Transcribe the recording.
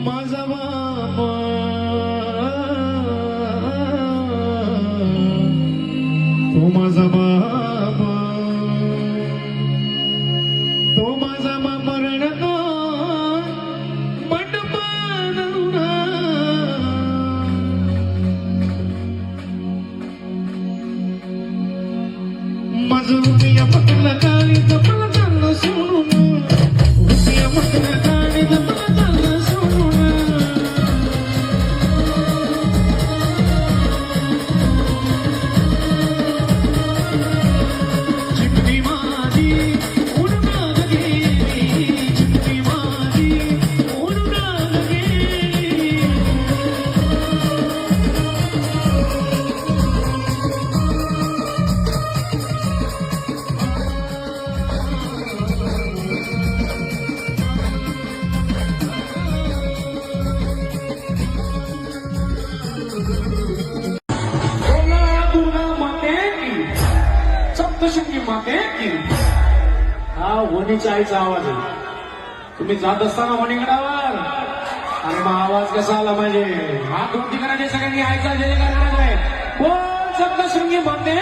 माझा बाबा तो माझा बाबा तो माझा बाबा रडतो मंडपानवरा माझं उद्या पकडलं काळी जपलं चाललं सोडून उद्या पकडलं काळी जपलं चाललं सोडून चिमणी माझी उडून गेली चिमणी माझी उडून गेली सप्तशृंगी माते की हा वणीच्या आईचा आवाज आहे. तुम्ही जात असताना वणीगडावर आणि मग आवाज कसा आला पाहिजे. हा दोन ठिकाणाचे सगळ्यांनी ऐका जयकार करायचा आहे. कोण सप्तशृंगी माते